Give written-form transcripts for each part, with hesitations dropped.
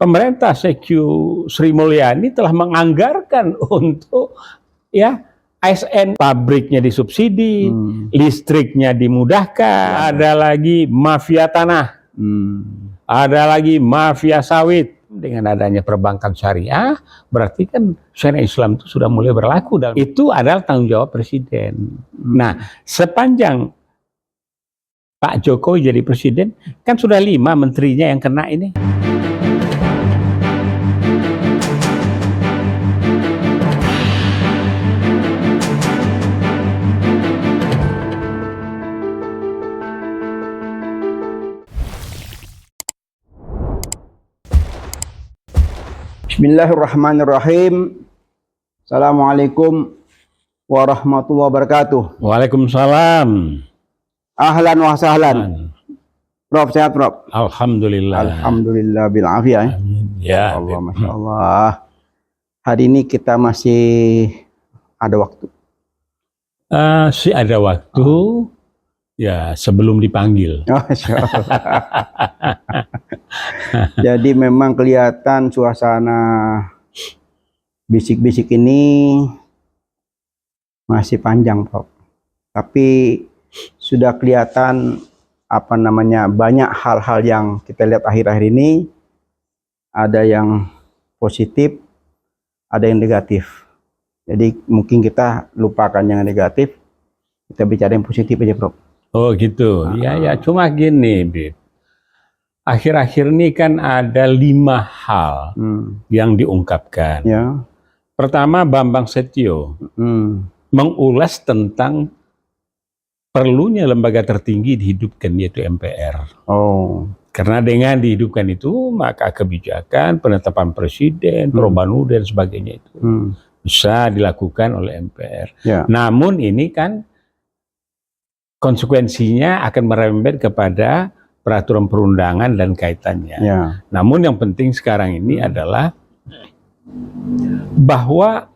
pemerintah CQ Sri Mulyani telah menganggarkan untuk ya ASN, pabriknya disubsidi, listriknya dimudahkan, ada lagi mafia tanah, ada lagi mafia sawit. Dengan adanya perbankan syariah, berarti kan syariah Islam itu sudah mulai berlaku. Itu adalah tanggung jawab presiden. Nah, sepanjang Pak Jokowi jadi presiden, kan sudah 5 menterinya yang kena ini. Bismillahirrahmanirrahim. Assalamualaikum warahmatullahi wabarakatuh. Waalaikumsalam. Ahlan wa sahlan. Prof, sehat Prof? Alhamdulillah. Alhamdulillah bil afiyah. Ya, Allah, Masya Allah. Hari ini kita masih ada waktu. Sih ada waktu. Ya, sebelum dipanggil. Masya Allah. Jadi memang kelihatan suasana bisik-bisik ini masih panjang, Prof. Tapi sudah kelihatan banyak hal-hal yang kita lihat akhir-akhir ini, ada yang positif, ada yang negatif. Jadi mungkin kita lupakan yang negatif, kita bicara yang positif aja, Prof. Oh gitu, ya cuma gini, Bib. Akhir-akhir ini kan ada 5 hal yang diungkapkan. Ya. Pertama, Bambang Setio mengulas tentang perlunya lembaga tertinggi dihidupkan, yaitu MPR. Oh. Karena dengan dihidupkan itu, maka kebijakan, penetapan presiden, perubahan dan sebagainya itu bisa dilakukan oleh MPR. Ya. Namun ini kan konsekuensinya akan merembet kepada peraturan perundangan dan kaitannya. Ya. Namun yang penting sekarang ini adalah bahwa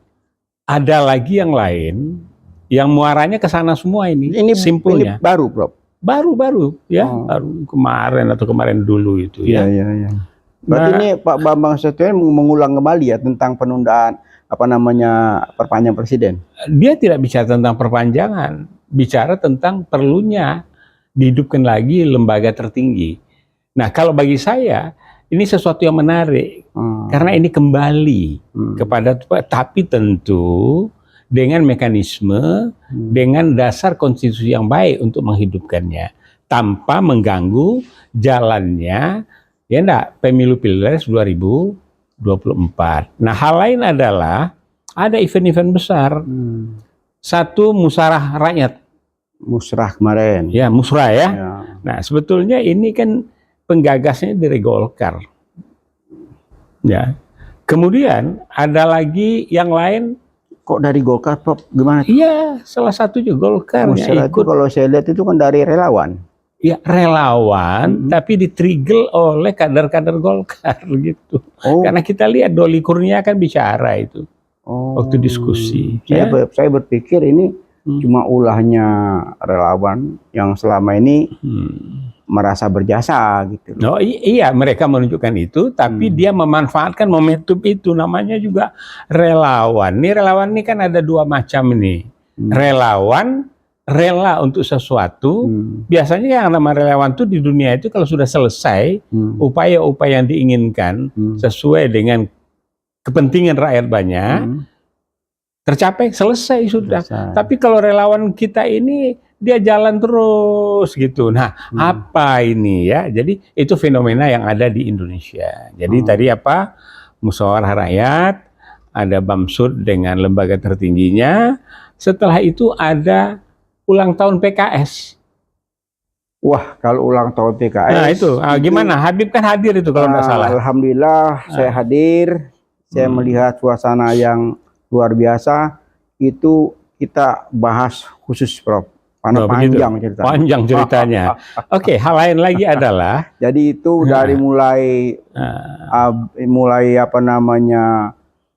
ada lagi yang lain yang muaranya ke sana semua ini. Ini simpulnya. Ini baru, Prof. Baru ya, baru kemarin atau kemarin dulu itu ya. Iya. Berarti ini Pak Bambang Setio mengulang kembali ya tentang penundaan perpanjangan presiden. Dia tidak bicara tentang perpanjangan, bicara tentang perlunya dihidupkan lagi lembaga tertinggi. Nah, kalau bagi saya ini sesuatu yang menarik karena ini kembali kepada, tapi tentu dengan mekanisme, dengan dasar konstitusi yang baik untuk menghidupkannya tanpa mengganggu jalannya ya enggak pemilu Pilpres 2024. Nah, hal lain adalah ada event-event besar. Satu, musyawarah rakyat. Musrah kemarin. Ya, musrah ya. Ya. Nah, sebetulnya ini kan penggagasnya dari Golkar. Ya. Kemudian ada lagi yang lain. Kok dari Golkar, Prof? Gimana? Iya, salah satu juga Golkar ya ikut. Kalau saya lihat itu kan dari relawan. Ya, relawan, tapi di-trigger oleh kader-kader Golkar gitu. Karena kita lihat Doli Kurnia kan bicara itu waktu diskusi. Saya berpikir ini cuma ulahnya relawan yang selama ini merasa berjasa gitu. Oh iya, mereka menunjukkan itu, tapi dia memanfaatkan momentum itu, namanya juga relawan. Relawan ini kan ada 2 macam ini. Relawan rela untuk sesuatu. Biasanya yang nama relawan itu di dunia itu kalau sudah selesai upaya-upaya yang diinginkan sesuai dengan kepentingan rakyat banyak tercapai, selesai sudah. Tapi kalau relawan kita ini dia jalan terus gitu. Nah, apa ini ya? Jadi itu fenomena yang ada di Indonesia. Jadi tadi musyawarah rakyat, ada Bamsud dengan lembaga tertingginya. Setelah itu ada ulang tahun PKS. Wah, kalau ulang tahun PKS. Nah, itu gimana? Habib kan hadir itu kalau nggak salah. Alhamdulillah saya hadir. Saya melihat suasana yang luar biasa. Itu kita bahas khusus, Prof. Karena panjang ceritanya. Oke, hal lain lagi adalah jadi itu dari mulai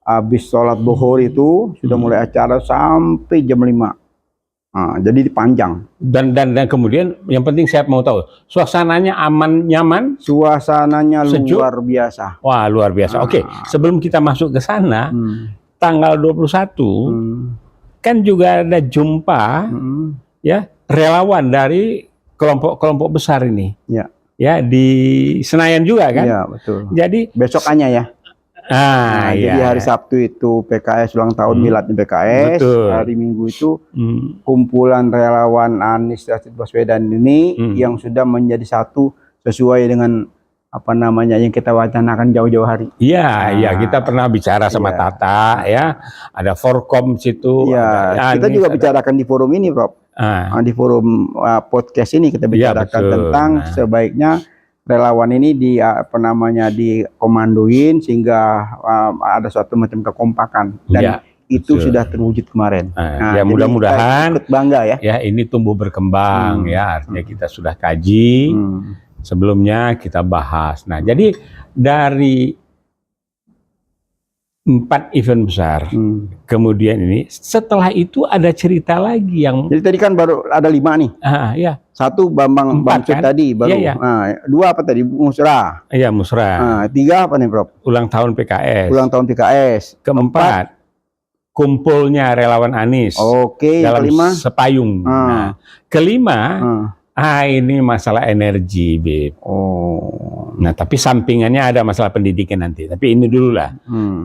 habis sholat zuhur itu sudah mulai acara sampai jam 5. Jadi panjang. Dan kemudian yang penting saya mau tahu suasananya aman, nyaman, Suasananya sejuk? luar biasa. Wah, luar biasa. Oke, sebelum kita masuk ke sana, tanggal 21 kan juga ada jumpa ya relawan dari kelompok-kelompok besar ini. Ya. Ya, di Senayan juga kan? Iya, betul. Jadi besokannya ya. Iya. Jadi hari Sabtu itu PKS ulang tahun miladnya PKS. Betul. Hari Minggu itu kumpulan relawan Anies Rashid Baswedan ini yang sudah menjadi satu sesuai dengan apa namanya yang kita wacanakan jauh-jauh hari. Iya, kita pernah bicara sama Tata ya. Ada Forkom situ. Iya, kita juga bicarakan di forum ini, Prof. Di forum podcast ini kita bicarakan tentang sebaiknya relawan ini dikomandoin sehingga ada suatu macam kekompakan dan itu sudah terwujud kemarin. Ya mudah-mudahan ikut bangga ya. Ya ini tumbuh berkembang ya, artinya kita sudah kaji. Sebelumnya kita bahas. Nah, jadi dari 4 event besar, kemudian ini setelah itu ada cerita lagi yang. Jadi tadi kan baru ada 5 nih. Ya. 1 Bambang Bamsud kan? Tadi baru. Ya. 2 apa tadi? Musrah. Iya, Musrah. 3 apa nih, Prof? Ulang tahun PKS. Ulang tahun PKS. Keempat, kumpulnya relawan Anies. Oke. Dalam kelima sepayung. Nah, kelima. Ini masalah energi, Beb. Nah, tapi sampingannya ada masalah pendidikan nanti. Tapi ini dulu lah.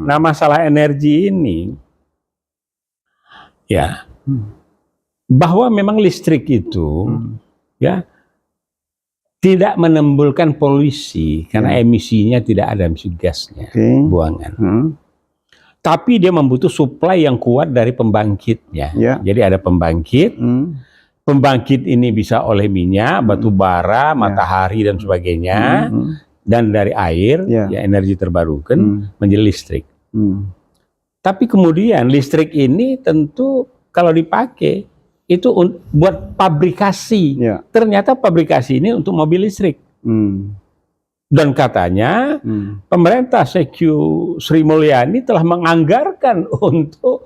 Nah, masalah energi ini, ya, bahwa memang listrik itu, ya, tidak menimbulkan polusi karena emisinya tidak ada emisi gasnya, buangan. Tapi dia membutuh supply yang kuat dari pembangkitnya. Jadi ada pembangkit. Pembangkit ini bisa oleh minyak, batu bara, matahari dan sebagainya, dan dari air, ya energi terbarukan menjadi listrik. Tapi kemudian listrik ini tentu kalau dipakai itu buat pabrikasi. Ternyata pabrikasi ini untuk mobil listrik. Dan katanya pemerintah CQ Sri Mulyani telah menganggarkan untuk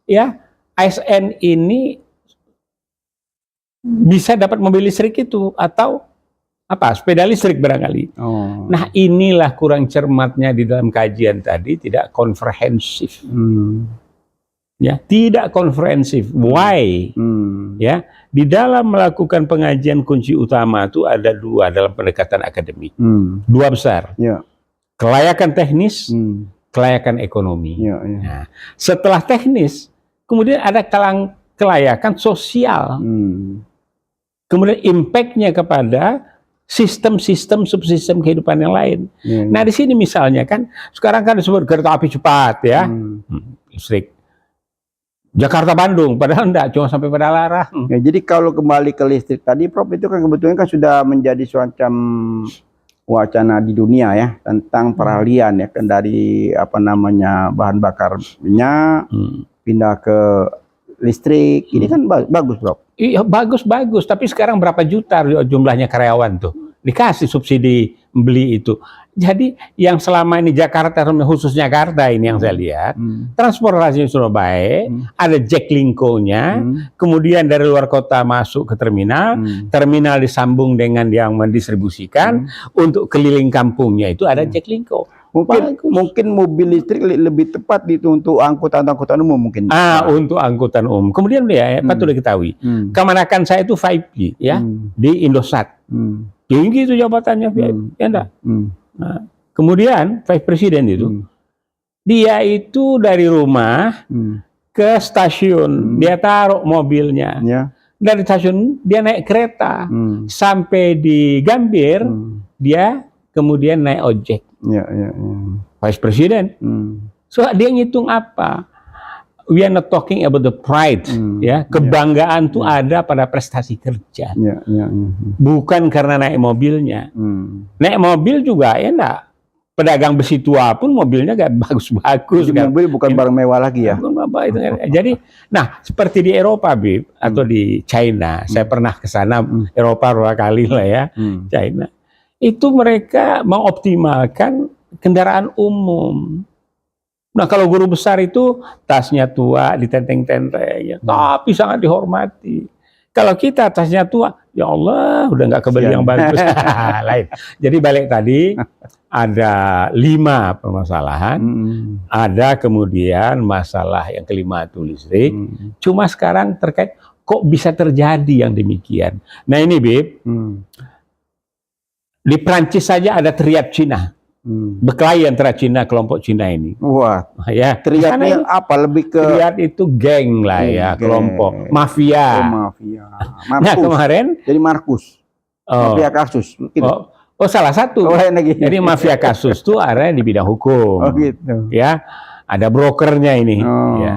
ya ASN ini bisa dapat mobil listrik itu atau apa sepeda listrik barangkali. Nah, inilah kurang cermatnya di dalam kajian tadi, tidak komprehensif. Ya, tidak komprehensif. Why? Ya, di dalam melakukan pengajian kunci utama itu ada 2 dalam pendekatan akademik. 2 besar. Kelayakan teknis, kelayakan ekonomi. Nah, setelah teknis, kemudian ada kelayakan sosial. Kemudian impact-nya kepada sistem-sistem subsistem kehidupan yang lain. Nah, di sini misalnya kan sekarang kan disebut kereta api cepat ya, listrik. Jakarta Bandung, padahal enggak, cuma sampai pada Larang. Jadi kalau kembali ke listrik tadi, Prof, itu kan kebetulan kan sudah menjadi semacam wacana di dunia ya tentang peralihan ya kan dari apa namanya bahan bakar minyak pindah ke listrik. Ini kan bagus, Prof. Iya, bagus. Tapi sekarang berapa juta jumlahnya karyawan tuh? Dikasih subsidi beli itu. Jadi yang selama ini Jakarta, khususnya Jakarta ini yang saya lihat, transportasi sudah baik, ada Jaklingko-nya, kemudian dari luar kota masuk ke terminal, terminal disambung dengan yang mendistribusikan, untuk keliling kampungnya itu ada Jaklingko. Mungkin mobil listrik lebih tepat itu untuk angkutan umum mungkin. Untuk angkutan umum. Kemudian ya, patut diketahui. Kemanakan saya itu 5G ya di Indosat. Tinggi itu jabatannya, ya enggak? Nah, kemudian Vice Presiden itu dia itu dari rumah ke stasiun, dia taruh mobilnya. Dari stasiun dia naik kereta sampai di Gambir, dia kemudian naik ojek. Vice Presiden. So dia ngitung apa? We are not talking about the pride, ya. Kebanggaan tuh ada pada prestasi kerja. Bukan karena naik mobilnya. Naik mobil juga ya enggak. Pedagang besi tua pun mobilnya gak bagus-bagus. Mobil bukan barang mewah lagi ya. Jadi, nah seperti di Eropa, Bib, atau di China, saya pernah ke sana Eropa 2 kali lah ya, China. Itu mereka mengoptimalkan kendaraan umum. Nah kalau guru besar itu tasnya tua, ditenteng-tenteng, ya, tapi sangat dihormati. Kalau kita tasnya tua, ya Allah, udah nggak kebeli yang bagus. Lain. Jadi balik tadi, ada 5 permasalahan, ada kemudian masalah yang kelima itu listrik. Cuma sekarang terkait kok bisa terjadi yang demikian. Nah ini Bib, di Prancis saja ada triad Cina. Berkelahi antara Cina, kelompok Cina ini. Wah, ya. triadnya apa? Lebih ke triad itu geng lah ya, kelompok mafia. Mafia. Nah kemarin, jadi Markus, mafia kasus. Gitu. Salah satu. Lagi. Jadi mafia kasus itu ada di bidang hukum. Gitu. Ya, ada brokernya ini. Ya.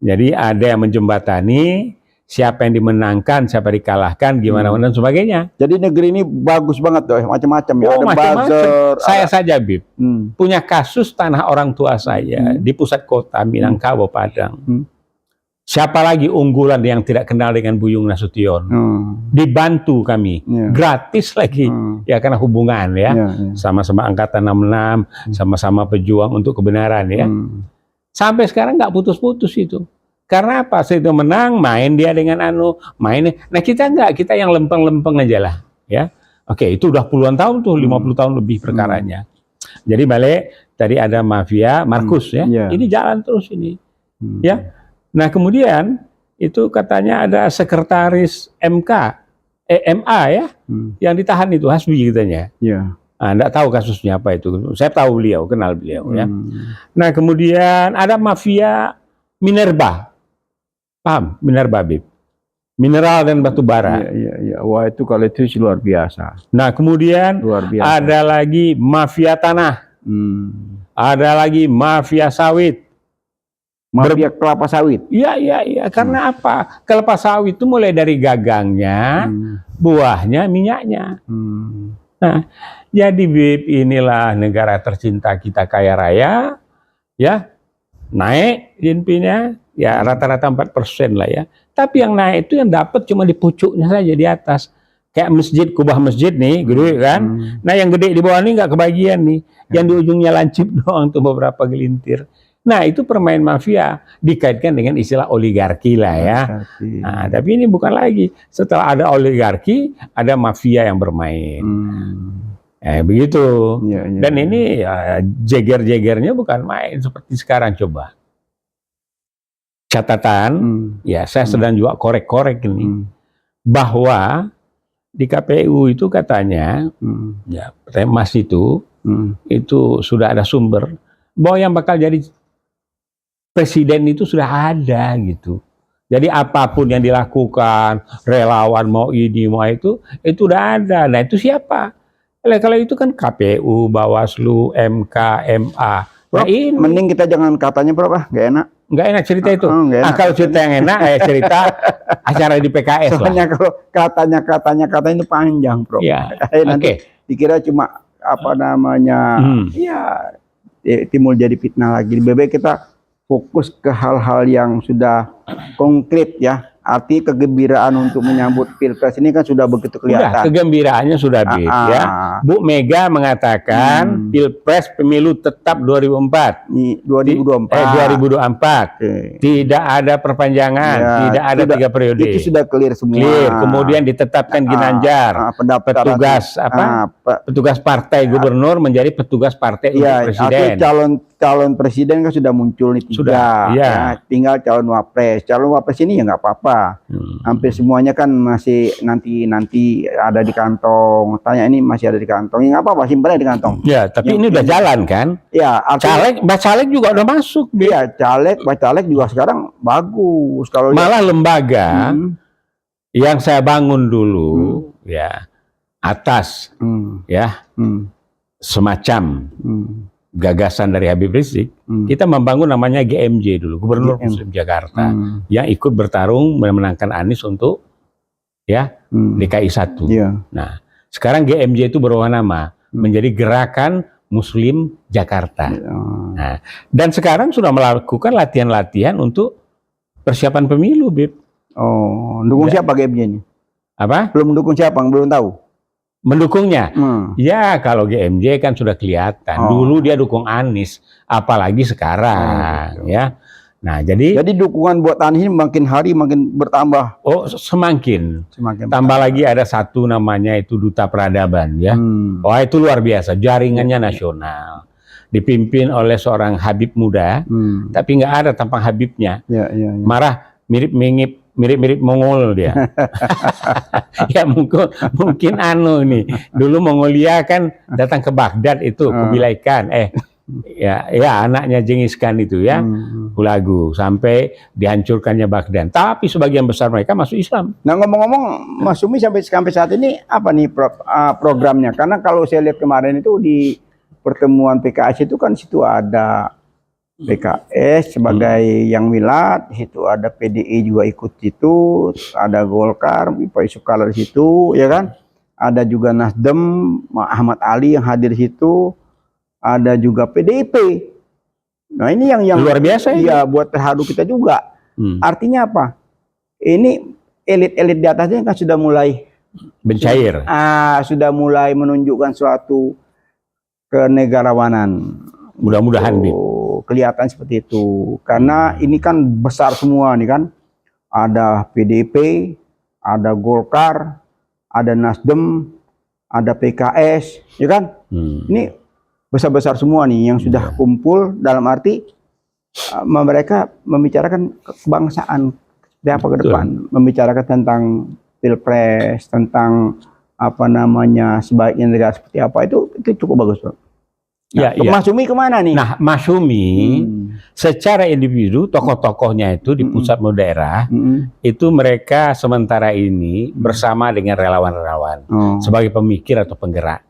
Jadi ada yang menjembatani. Siapa yang dimenangkan, siapa dikalahkan, gimana dan sebagainya. Jadi negeri ini bagus banget tuh, macam-macam ya. Ada macam-macam. buzzer. Saya saja Bib, punya kasus tanah orang tua saya di pusat kota Minangkabau, Padang. Siapa lagi unggulan yang tidak kenal dengan Buyung Nasution? Dibantu kami, gratis lagi, ya karena hubungan ya, sama-sama angkatan 66, sama-sama pejuang untuk kebenaran ya. Sampai sekarang nggak putus-putus itu. Karena apa? Itu menang, main dia dengan main. Nah kita enggak, kita yang lempeng-lempeng aja lah, ya. Oke, itu udah puluhan tahun tuh, 50 tahun lebih perkaranya. Jadi balik tadi ada mafia Markus ya. Ini jalan terus ini, ya. Nah kemudian itu katanya ada sekretaris MA ya, yang ditahan itu Hasbi katanya. Enggak tahu kasusnya apa itu. Saya tahu beliau, kenal beliau ya. Nah kemudian ada mafia Minerba. Paham? Minerba, Bib. Mineral dan batu bara. Iya. Wah itu kalau itu luar biasa. Nah kemudian ada lagi mafia tanah. Ada lagi mafia sawit. Mafia kelapa sawit. Iya. Karena apa? Kelapa sawit itu mulai dari gagangnya, buahnya, minyaknya. Nah, jadi Bib, inilah negara tercinta kita kaya raya, ya. Naik INP-nya ya rata-rata 4% lah ya. Tapi yang naik itu yang dapat cuma di pucuknya saja di atas. Kayak masjid, kubah masjid nih, gede kan. Nah yang gede di bawah ini nggak kebagian nih. Yang di ujungnya lancip doang tuh beberapa gelintir. Nah itu permain mafia dikaitkan dengan istilah oligarki lah ya. Nah tapi ini bukan lagi. Setelah ada oligarki, ada mafia yang bermain. Begitu. Dan ini ya, jeger-jegernya bukan main seperti sekarang. Coba catatan, ya saya sedang juga korek-korek ini, bahwa di KPU itu katanya, ya Mas itu sudah ada sumber bahwa yang bakal jadi presiden itu sudah ada gitu. Jadi apapun yang dilakukan, relawan mau ini mau itu udah ada. Nah itu siapa? Kalau itu kan KPU, Bawaslu, MK, MA. Nah, ini mending kita jangan katanya berapa, nggak enak. Nggak enak cerita itu. Kalau cerita yang enak, cerita acara di PKS. Soalnya kalau katanya itu panjang, Bro. Ya. Nanti dikira cuma apa namanya, ya timbul jadi fitnah lagi. Lebih baik kita fokus ke hal-hal yang sudah konkret ya. Arti kegembiraan untuk menyambut Pilpres ini kan sudah begitu kelihatan. Udah, kegembiraannya sudah ya. Bu Mega mengatakan Pilpres pemilu tetap 2024. 2024. Tidak ada perpanjangan, tidak ada 3 periode. Itu sudah clear semua. Kemudian ditetapkan Ginanjar, petugas partai gubernur menjadi petugas partai presiden. Calon presiden kan sudah muncul nih 3. Sudah, ya. Tinggal calon wapres. Calon wapres ini ya nggak apa-apa. Hampir semuanya kan masih nanti ada di kantong. Tanya ini masih ada di kantong. Ya nggak apa-apa, simpannya di kantong. Ya, tapi ini udah jalan kan? Ya. Caleg juga udah masuk. Iya, caleg juga sekarang bagus. Kalau malah lembaga yang saya bangun dulu, ya atas, ya semacam gagasan dari Habib Rizik, kita membangun namanya GMJ dulu, Gubernur Muslim Jakarta, yang ikut bertarung memenangkan Anies untuk DKI 1. Nah, sekarang GMJ itu berubah nama menjadi Gerakan Muslim Jakarta. Nah, dan sekarang sudah melakukan latihan-latihan untuk persiapan pemilu, Bib. Dukung siapa GMJ ini? Apa? Belum dukung siapa, belum tahu. Mendukungnya. Hmm. Ya kalau GMJ kan sudah kelihatan. Dulu dia dukung Anies, apalagi sekarang ya. Nah, jadi dukungan buat Anies ini makin hari makin bertambah. Oh, semakin Semakin tambah lagi ada satu namanya itu Duta Peradaban ya. Wah, itu luar biasa, jaringannya nasional. Dipimpin oleh seorang Habib muda, tapi nggak ada tampang Habibnya. Marah, mirip-mirip Mongol dia. Ya mungkin anu nih. Dulu Mongolia kan datang ke Baghdad itu, Kubilai Khan. Ya anaknya Genghis Khan itu ya, Hulagu, sampai dihancurkannya Baghdad. Tapi sebagian besar mereka masuk Islam. Nah, ngomong-ngomong, Mas Sumi sampai saat ini apa nih programnya? Karena kalau saya lihat kemarin itu di pertemuan PKS itu kan situ ada PKS sebagai yang milad, situ ada PDI juga ikut situ, ada Golkar, Pak Yusuf Kala di situ, ya kan? Ada juga Nasdem, Ahmad Ali yang hadir di situ. Ada juga PDIP. Nah, ini yang luar biasa ya buat terharu kita juga. Artinya apa? Ini elit-elit di atasnya kan sudah mulai mencair. Sudah mulai menunjukkan suatu kenegarawanan. Mudah-mudahan kelihatan seperti itu. Karena ini kan besar semua nih kan. Ada PDIP, ada Golkar, ada Nasdem, ada PKS, ya kan? Ini besar-besar semua nih yang sudah kumpul, dalam arti mereka membicarakan kebangsaan seperti apa ke depan, membicarakan tentang pilpres, tentang apa namanya sebaiknya negara seperti apa, itu cukup bagus, Bro. Nah, Mas Sumi kemana nih? Nah, Mas Sumi secara individu, tokoh-tokohnya itu di pusat maupun daerah, itu mereka sementara ini bersama dengan relawan-relawan sebagai pemikir atau penggerak.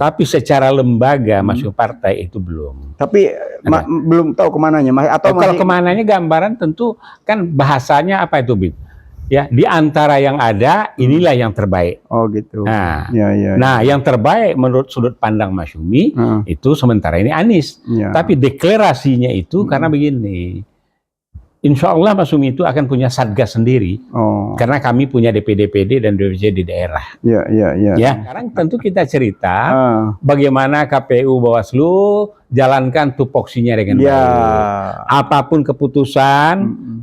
Tapi secara lembaga masuk partai itu belum. Tapi belum tahu kemananya, atau kalau kemananya gambaran tentu kan bahasanya apa itu, Bib? Ya, di antara yang ada inilah yang terbaik. Oh gitu. Nah, nah yang terbaik menurut sudut pandang Mas Sumi itu sementara ini Anies. Tapi deklarasinya itu karena begini. Insya Allah Mas Sumi itu akan punya satgas sendiri. Karena kami punya DPD dan DPC di daerah. Ya, sekarang tentu kita cerita bagaimana KPU Bawaslu jalankan tupoksinya dengan baik. Apapun keputusan,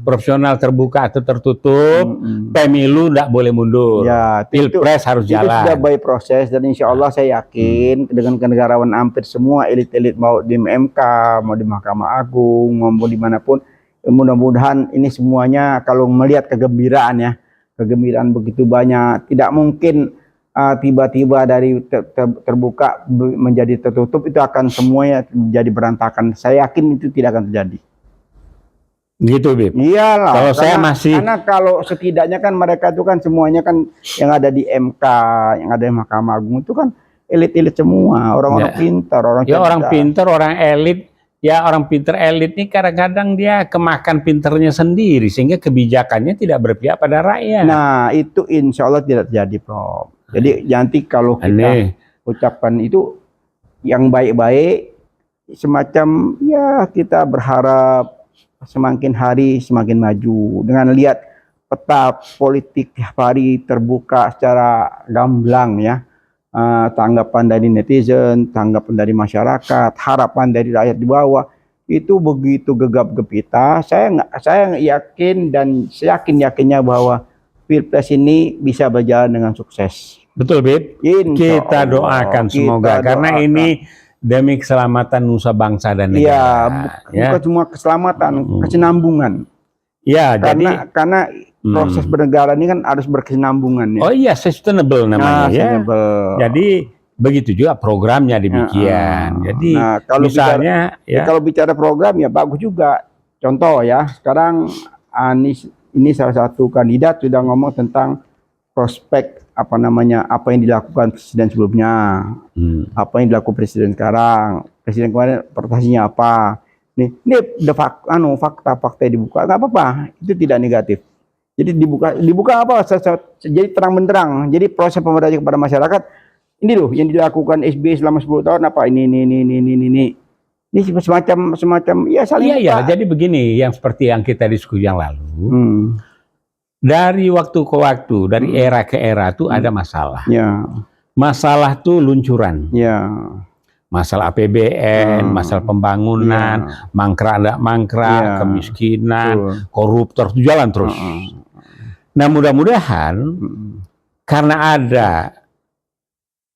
profesional terbuka atau tertutup, pemilu tidak boleh mundur. Pilpres harus jalan. Itu sudah by proses dan insya Allah saya yakin dengan kenegarawan hampir semua elit-elit mau di MK, mau di Mahkamah Agung, maupun dimanapun, mudah-mudahan ini semuanya kalau melihat kegembiraan ya, kegembiraan begitu banyak, tidak mungkin tiba-tiba dari terbuka menjadi tertutup, itu akan semuanya menjadi berantakan. Saya yakin itu tidak akan terjadi. Gitu, Bib. Iyalah. Kalau saya masih, karena kalau setidaknya kan mereka itu kan semuanya kan yang ada di MK, yang ada di Mahkamah Agung itu kan elit-elit semua, orang-orang pintar, orang pintar, orang elit. Ya orang pinter elit ini kadang-kadang dia kemakan pinternya sendiri sehingga kebijakannya tidak berpihak pada rakyat. Nah itu insya Allah tidak terjadi, Prof. Jadi nanti kalau kita ucapkan itu yang baik-baik, semacam ya kita berharap semakin hari semakin maju dengan lihat peta politik tiap hari terbuka secara gamblang ya. Tanggapan dari netizen, tanggapan dari masyarakat, harapan dari rakyat di bawah itu begitu gegap gempita. Saya yakin dan yakinnya bahwa Pilpres ini bisa berjalan dengan sukses. Betul, Bib. Kita doakan semoga karena ini demi keselamatan nusa bangsa dan negara. Bukan cuma keselamatan, kesinambungan. Ya, karena proses bernegara ini kan harus berkesinambungan ya. Oh iya, sustainable namanya sustainable. Jadi begitu juga programnya demikian. Jadi kalau misalnya kalau bicara program ya bagus juga. Contoh ya, sekarang Anies ini salah satu kandidat sudah ngomong tentang prospek apa yang dilakukan presiden sebelumnya, apa yang dilakukan presiden sekarang, presiden kemarin prestasinya apa. Ini fakta-fakta dibuka, nggak apa-apa, itu tidak negatif. Jadi dibuka apa? Jadi terang benderang. Jadi proses pemberdayaan kepada masyarakat ini loh yang dilakukan SBY selama 10 tahun apa ini semacam ya saling. Iya. Jadi begini, yang seperti yang kita diskusi yang lalu, dari waktu ke waktu, dari era ke era itu ada masalah. masalah tuh luncuran. Ya. Masalah APBN, masalah pembangunan, mangkrak, kemiskinan, koruptor, itu jalan terus. Nah, mudah-mudahan karena ada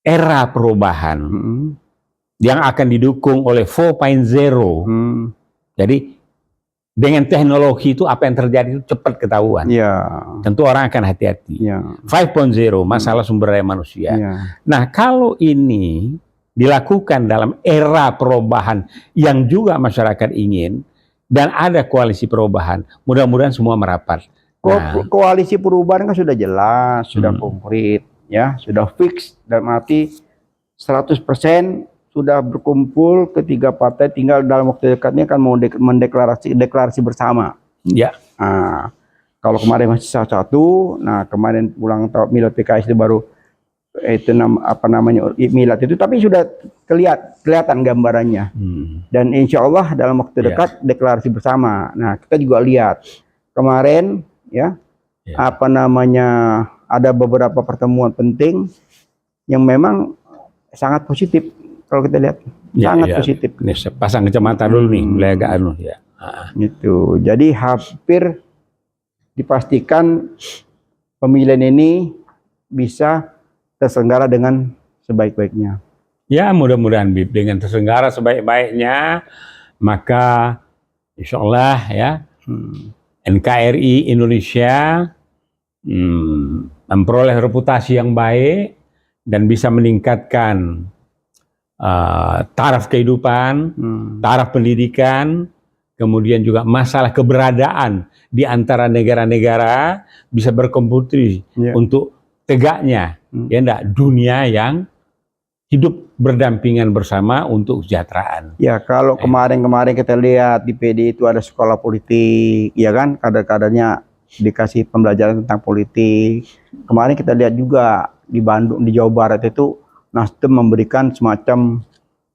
era perubahan yang akan didukung oleh 4.0, jadi dengan teknologi itu apa yang terjadi itu cepat ketahuan. Tentu orang akan hati-hati. 5.0, masalah sumber daya manusia. Nah, kalau ini dilakukan dalam era perubahan yang juga masyarakat ingin, dan ada koalisi perubahan, mudah-mudahan semua merapat. Koalisi perubahan kan sudah jelas, sudah konkret, ya, sudah fix, dalam arti 100% sudah berkumpul ketiga partai, tinggal dalam waktu dekat ini akan mau deklarasi bersama. Ya. Nah, kalau kemarin masih satu, nah kemarin ulang tahun milad PKS itu baru itu milad itu, tapi sudah kelihatan gambarannya. Dan insya Allah dalam waktu dekat deklarasi bersama. Nah, kita juga lihat kemarin ada beberapa pertemuan penting yang memang sangat positif kalau kita lihat. Sangat positif. Ini pasang kacamata dulu nih, mulai agak Gitu. Jadi hampir dipastikan pemilihan ini bisa terselenggara dengan sebaik-baiknya. Ya, mudah-mudahan Bib, dengan terselenggara sebaik-baiknya, maka insya Allah ya NKRI Indonesia memperoleh reputasi yang baik dan bisa meningkatkan taraf kehidupan, taraf pendidikan, kemudian juga masalah keberadaan di antara negara-negara bisa berkompetisi untuk tegaknya dunia yang hidup berdampingan bersama untuk kesejahteraan. Ya, kalau kemarin kita lihat di PD itu ada sekolah politik, ya kan, kader-kadernya dikasih pembelajaran tentang politik. Kemarin kita lihat juga di Bandung, di Jawa Barat itu Nasdem memberikan semacam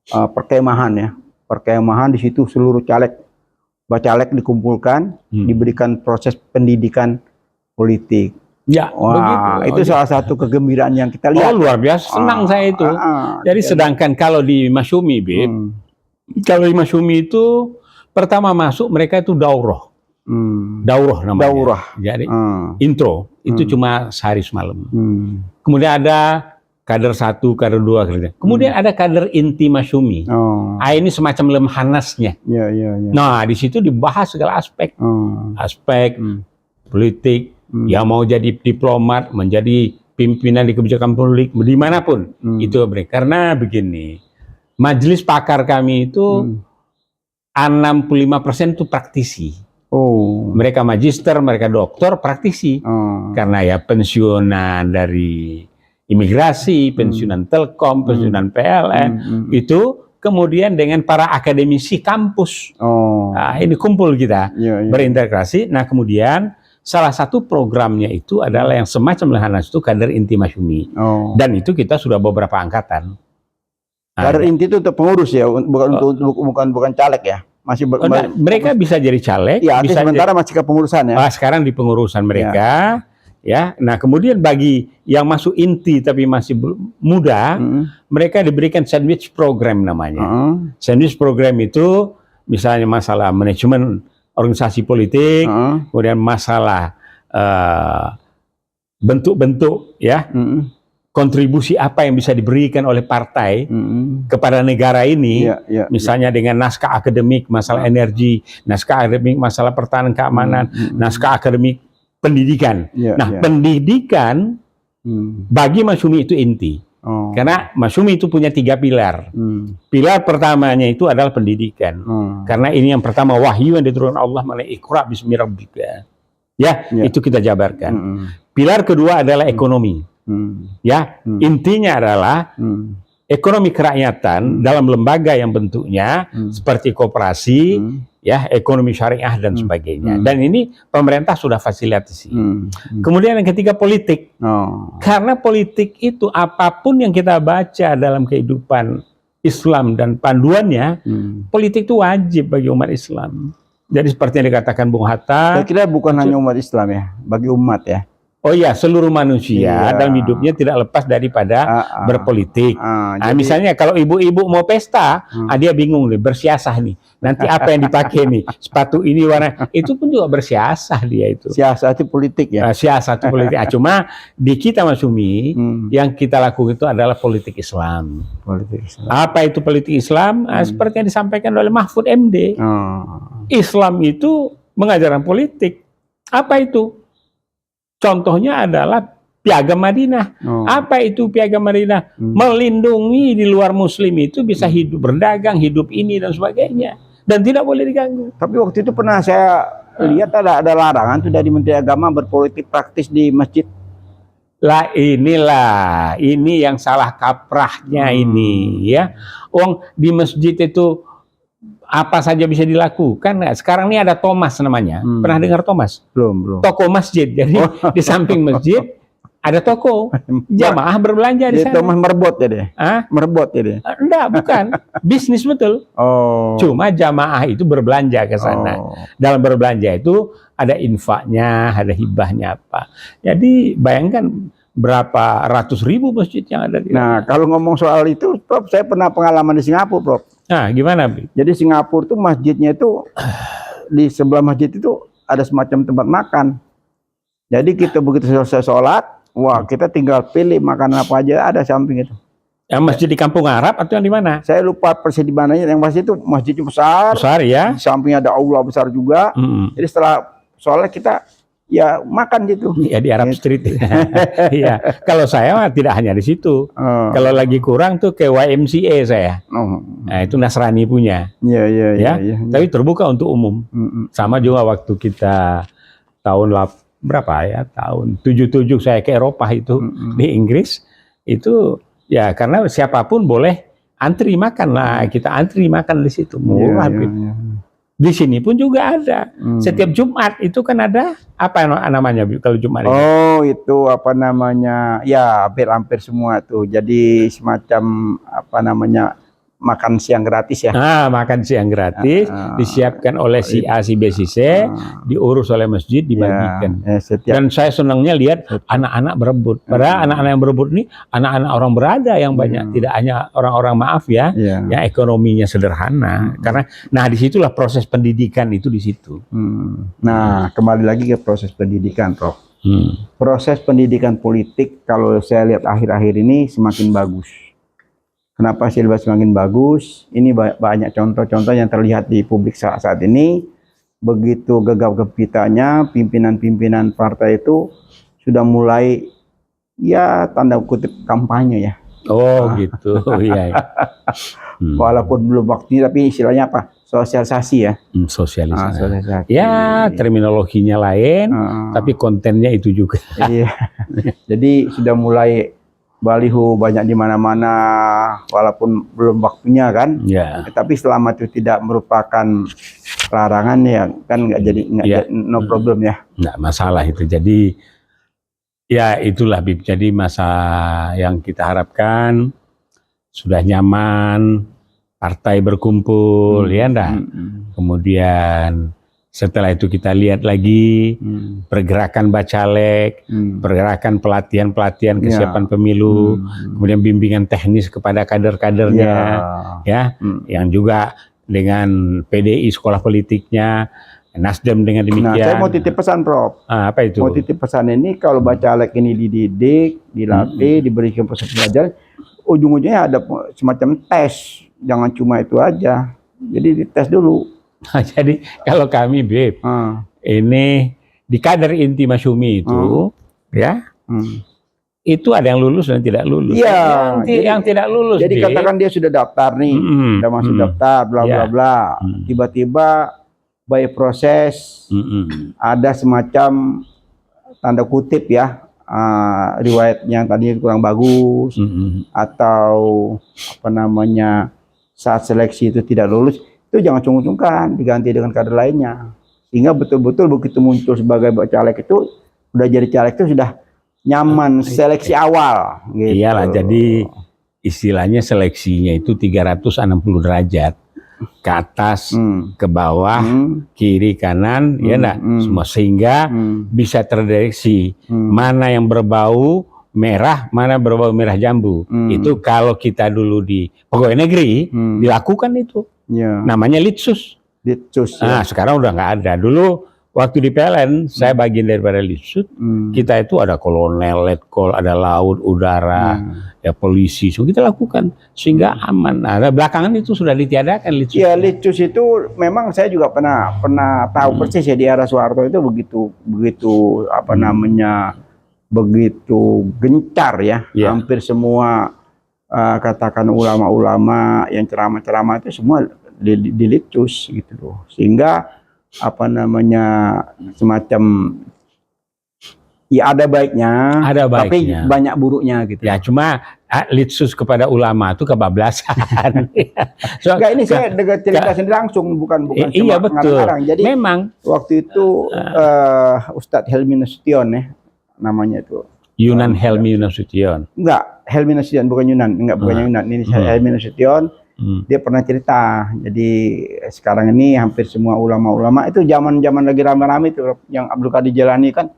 perkemahan di situ, seluruh bacalek dikumpulkan, diberikan proses pendidikan politik. Ya, wah, itu salah satu kegembiraan yang kita lihat. Oh, luar biasa, senang saya itu. Jadi sedangkan kalau di Masyumi, Bib, kalau di Masyumi itu pertama masuk mereka itu daurah. Daurah namanya. Daurah. Jadi intro itu cuma sehari semalam. Kemudian ada kader 1, kader 2, kemudian ada kader inti Masyumi. Ini semacam lemhanasnya. Nah, di situ dibahas segala aspek, politik. Ya, mau jadi diplomat, menjadi pimpinan di kebijakan publik, dimanapun itu mereka. Karena begini, majelis pakar kami itu 65% itu praktisi. Mereka magister, mereka doktor, praktisi. Karena ya pensiunan dari imigrasi, pensiunan Telkom, pensiunan PLN, itu kemudian dengan para akademisi kampus. Nah, ini kumpul kita, berintegrasi. Nah, kemudian salah satu programnya itu adalah yang semacam Lehanas itu kader inti Masyumi. Dan itu kita sudah beberapa angkatan. Kader inti itu untuk pengurus ya, bukan caleg ya. Masih mereka bisa jadi caleg, ya, bisa sementara masih kepengurusan ya. Sekarang di pengurusan mereka. Ya. Nah, kemudian bagi yang masuk inti tapi masih muda, mereka diberikan sandwich program namanya. Sandwich program itu misalnya masalah manajemen organisasi politik, kemudian masalah bentuk-bentuk kontribusi apa yang bisa diberikan oleh partai kepada negara ini, misalnya dengan naskah akademik masalah energi, naskah akademik masalah pertahanan keamanan, naskah akademik pendidikan. Pendidikan bagi Masyumi itu inti. Karena Masyumi itu punya 3 pilar. Pilar pertamanya itu adalah pendidikan. Karena ini yang pertama, wahyu yang diturunkan Allah mengenai Iqra bismi rabbika. Itu kita jabarkan. Pilar kedua adalah ekonomi. Intinya adalah ekonomi kerakyatan dalam lembaga yang bentuknya seperti koperasi, ekonomi syariah dan sebagainya. Dan ini pemerintah sudah fasilitasi. Kemudian yang ketiga politik. Karena politik itu apapun yang kita baca dalam kehidupan Islam dan panduannya, politik itu wajib bagi umat Islam. Jadi seperti yang dikatakan Bung Hatta. Saya kira bukan hanya umat Islam ya, bagi umat ya. Oh iya, seluruh manusia Iya. dalam hidupnya tidak lepas daripada berpolitik. Nah, Jadi, misalnya kalau ibu-ibu mau pesta, dia bingung nih, bersiasah nih. Nanti apa yang dipakai nih? Sepatu ini warna, itu pun juga bersiasah dia itu. siasat itu politik ya. Siasat itu politik. Cuma di kita Mas Umi, yang kita lakukan itu adalah politik Islam. Politik Islam. Apa itu politik Islam? Seperti yang disampaikan oleh Mahfud MD. Islam itu mengajarkan politik. Apa itu? Contohnya adalah Piagam Madinah. Apa itu Piagam Madinah? Melindungi di luar Muslim itu bisa hidup berdagang, hidup ini dan sebagainya, dan tidak boleh diganggu. Tapi waktu itu pernah saya lihat ada larangan tuh dari Menteri Agama berpolitik praktis di masjid. Lah ini yang salah kaprahnya ini ya. Di masjid itu apa saja bisa dilakukan. Nah, sekarang ini ada Thomas namanya. Pernah dengar Thomas? Belum. Toko masjid. Jadi di samping masjid ada toko. Jamaah berbelanja di sana. Thomas merebut ya deh. Merebut ya deh. Enggak, bukan. Bisnis betul. Cuma jamaah itu berbelanja ke sana. Dalam berbelanja itu ada infaknya, ada hibahnya apa. Jadi bayangkan berapa ratus ribu masjid yang ada di sana. Nah, kalau ngomong soal itu, Prof, saya pernah pengalaman di Singapura, Prof. Nah, gimana, Bi? Jadi Singapura tuh masjidnya itu di sebelah masjid itu ada semacam tempat makan. Jadi kita begitu selesai sholat, wah kita tinggal pilih makanan apa aja ada samping itu. Yang masjid di Kampung Arab atau yang di mana? Saya lupa persis di mananya. Yang masjid itu masjidnya besar. Besar ya. Di sampingnya ada aula besar juga. Jadi setelah sholat kita ya makan gitu. Ya di Arab Street. Iya. Kalau saya mah tidak hanya di situ. Kalau lagi kurang tuh ke YMCA saya. Nah, itu Nasrani punya. Iya. Tapi terbuka untuk umum. Sama juga waktu kita tahun berapa ya? Tahun 77 saya ke Eropa itu di Inggris itu ya karena siapapun boleh antri makan lah. Kita antri makan di situ. Murah. Di sini pun juga ada. Setiap Jumat itu kan ada apa namanya kalau Jumat itu? Itu apa namanya? Ya, hampir semua tuh. Jadi semacam apa namanya? Makan siang gratis ya. Makan siang gratis disiapkan oleh si A, si B, si C, diurus oleh masjid, dibagikan. Dan saya senangnya lihat anak-anak berebut. Padahal anak-anak yang berebut ini anak-anak orang berada yang banyak, tidak hanya orang-orang maaf ya, yang ekonominya sederhana. Karena disitulah proses pendidikan itu di situ. Nah, kembali lagi ke proses pendidikan, Prof. Proses pendidikan politik kalau saya lihat akhir-akhir ini semakin bagus. Kenapa silbas semakin bagus? Ini banyak contoh-contoh yang terlihat di publik saat ini. Begitu gegap gempitanya pimpinan-pimpinan partai itu sudah mulai ya tanda kutip kampanye ya. Gitu. Iya. Walaupun belum waktunya tapi istilahnya apa? Sosialisasi ya. Sosialisasi. Ya, terminologinya lain, tapi kontennya itu juga. Iya. Jadi sudah mulai baliho banyak di mana-mana walaupun belum waktunya kan. Tapi selama itu tidak merupakan larangan ya kan nggak jadi no problem ya. Nggak masalah itu. Jadi ya itulah Bib. Jadi masa yang kita harapkan sudah nyaman, partai berkumpul ya enggak. Kemudian setelah itu kita lihat lagi pergerakan bacalek, pergerakan pelatihan kesiapan pemilu, kemudian bimbingan teknis kepada kader-kadernya, yang juga dengan PDI sekolah politiknya, Nasdem dengan demikian. Nah, saya mau titip pesan, Prof. Apa itu? Mau titip pesan ini kalau bacalek ini dididik, dilatih, diberikan proses pelajaran, ujung-ujungnya ada semacam tes, jangan cuma itu aja. Jadi dites dulu. Jadi kalau kami Beb, ini di kader inti Masyumi itu, itu ada yang lulus dan tidak lulus. Iya. Yang tidak lulus. Jadi katakan dia sudah daftar nih, sudah masuk daftar, bla bla bla. Tiba-tiba by proses ada semacam tanda kutip ya, riwayat yang tadinya kurang bagus, atau apa namanya saat seleksi itu tidak lulus. Itu jangan sungkan-sungkan, diganti dengan kader lainnya. Sehingga betul-betul begitu muncul sebagai caleg itu, udah jadi caleg itu sudah nyaman seleksi awal. Gitu. Iyalah, jadi istilahnya seleksinya itu 360 derajat. ke atas, ke bawah, kiri, kanan, ya enggak? Semua, sehingga bisa terdeteksi mana yang berbau merah, mana berbau merah jambu. Itu kalau kita dulu di pegawai negeri dilakukan itu. Namanya Litsus. Litsus. Nah, sekarang udah nggak ada. Dulu waktu di PLN, saya bagian daripada Litsus. Kita itu ada kolonel, letkol, ada laut, udara, ya polisi. So kita lakukan sehingga aman. Nah, belakangan itu sudah ditiadakan Litsus. Iya, Litsus itu memang saya juga pernah tahu persis ya di era Soeharto itu begitu apa namanya, begitu gencar ya. Hampir semua katakan ulama-ulama yang ceramah-ceramah itu semua di Litsus gitu loh. Sehingga apa namanya, semacam ya ada baiknya, tapi banyak buruknya gitu. Ya cuma Litsus kepada ulama itu kebablasan. Enggak, ini saya dengar cerita sendiri langsung, bukan iya, betul. Ngarang. Jadi memang waktu itu Ustadz Helmi Nasution ya namanya itu. Yunan Helmi Nasution. Enggak, Helmi Nasution bukan Yunan, bukan Yunan. Ini Helmi Nasution. Dia pernah cerita. Jadi sekarang ini hampir semua ulama-ulama itu zaman lagi rame-rame itu yang Abdul Qadir Jailani kan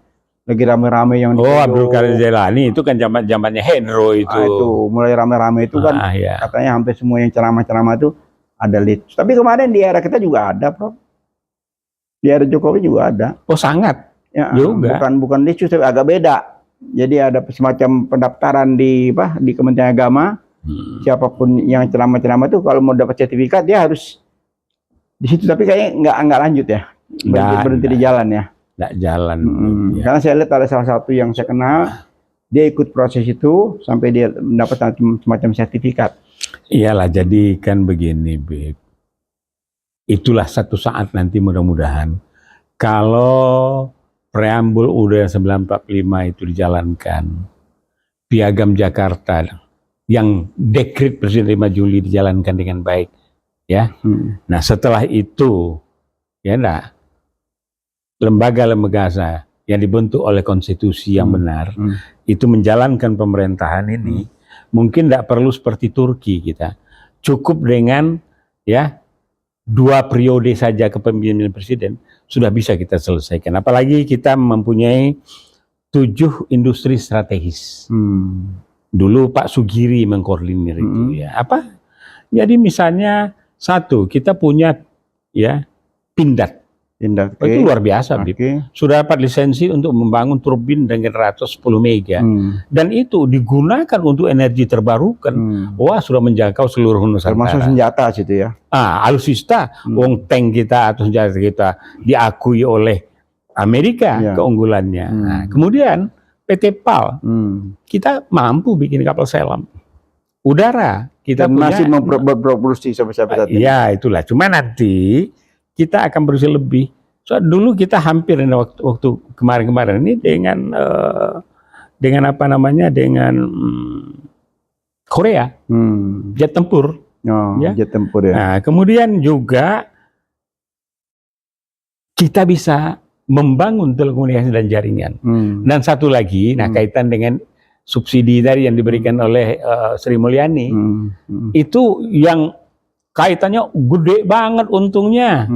lagi rame-rame yang Abdul Qadir Jailani itu kan zamannya Hendro itu. Itu mulai rame-rame itu kan katanya hampir semua yang ceramah-ceramah itu ada Litsus. Tapi kemarin di era kita juga ada, Prof. Di era Jokowi juga ada. Oh, sangat. Ya, juga. Bukan Litsus, tapi agak beda. Jadi ada semacam pendaftaran di Kementerian Agama. Siapapun yang ceramah-ceramah itu kalau mau dapat sertifikat dia harus di situ, tapi kayaknya nggak lanjut ya, berhenti di jalan ya. Nggak jalan. Karena saya lihat ada salah satu yang saya kenal, dia ikut proses itu sampai dia mendapat semacam sertifikat. Iyalah, jadi kan begini, Beb. Itulah satu saat nanti mudah-mudahan kalau preambul UUD 1945 itu dijalankan, Piagam Jakarta yang dekret Presiden 5 Juli dijalankan dengan baik, ya. Nah, setelah itu, ya enggak, lembaga-lembaga yang dibentuk oleh konstitusi yang benar, itu menjalankan pemerintahan ini, mungkin tidak perlu seperti Turki kita. Cukup dengan ya 2 periode saja kepemimpinan presiden sudah bisa kita selesaikan. Apalagi kita mempunyai 7 industri strategis. Dulu Pak Sugiri mengkoordinir itu ya. Jadi misalnya satu, kita punya ya Pindad. Itu luar biasa, sudah dapat lisensi untuk membangun turbin dengan generator 10 mega. Dan itu digunakan untuk energi terbarukan. Wah, sudah menjangkau seluruh Nusantara. Termasuk senjata situ ya. Alutsista, wong tank kita atau senjata kita diakui oleh Amerika keunggulannya. Nah, kemudian PT PAL, kita mampu bikin kapal selam. Udara, kita masih memproduksi sampai saat ini. Ya, itulah. Cuma nanti kita akan berusaha lebih. So, dulu kita hampir waktu kemarin-kemarin ini dengan apa namanya, dengan Korea, jet tempur. Jet tempur ya. Nah, kemudian juga kita bisa membangun telekomunikasi dan jaringan. Dan satu lagi, nah kaitan dengan subsidi tadi yang diberikan oleh Sri Mulyani, itu yang kaitannya gede banget untungnya.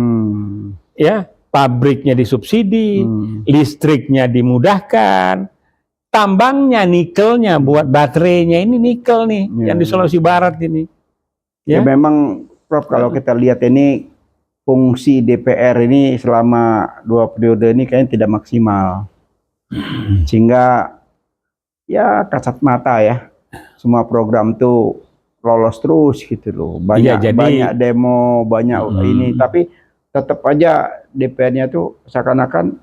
Ya, pabriknya disubsidi, listriknya dimudahkan, tambangnya, nikelnya buat baterainya ini nikel nih, yang di Sulawesi Barat ini. Ya memang, Prof, kalau kita lihat ini fungsi DPR ini selama 2 periode ini kayaknya tidak maksimal, sehingga ya kasat mata ya, semua program tuh lolos terus gitu loh. Banyak demo, banyak ini, tapi tetap aja DPR-nya tuh seakan-akan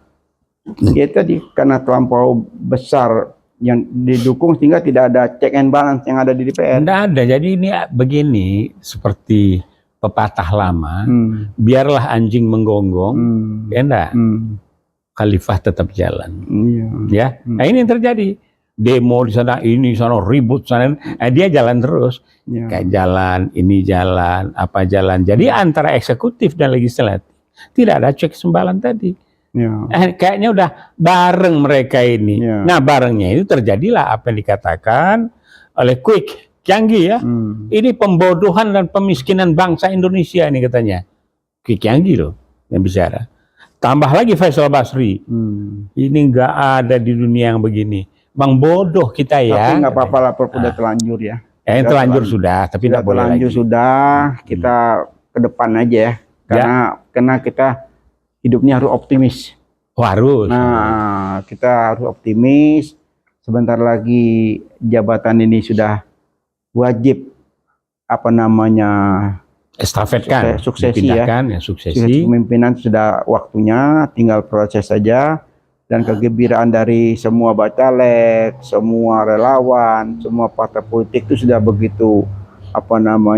kita karena terlampau besar yang didukung sehingga tidak ada check and balance yang ada di DPR. Tidak ada. Jadi ini begini, seperti pepatah lama, biarlah anjing menggonggong, ya enggak, khalifah tetap jalan. Ya, nah ini yang terjadi. Demo di sana, ini sana, ribut sana, dia jalan terus. Kayak jalan, ini jalan, apa jalan. Jadi antara eksekutif dan legislatif tidak ada cek sembalan tadi. Kayaknya udah bareng mereka ini. Nah, barengnya itu terjadilah apa yang dikatakan oleh Quick Canggih ya. Ini pembodohan dan pemiskinan bangsa Indonesia ini katanya. Ki Canggih loh yang bicara. Tambah lagi Faisal Basri. Ini nggak ada di dunia yang begini. Bang bodoh kita ya. Tapi nggak apa-apa lah, udah telanjur ya. Yang terlanjur sudah, tapi tidak boleh lagi. Sudah, kita ke depan aja ya. Karena kita hidupnya harus optimis. Harus. Nah, kita harus optimis. Sebentar lagi jabatan ini sudah wajib estafetkan, suksesi ya. Suksesi. Kepemimpinan sudah waktunya, tinggal proses saja. Dan kegembiraan dari semua bacalek, semua relawan, semua partai politik itu sudah begitu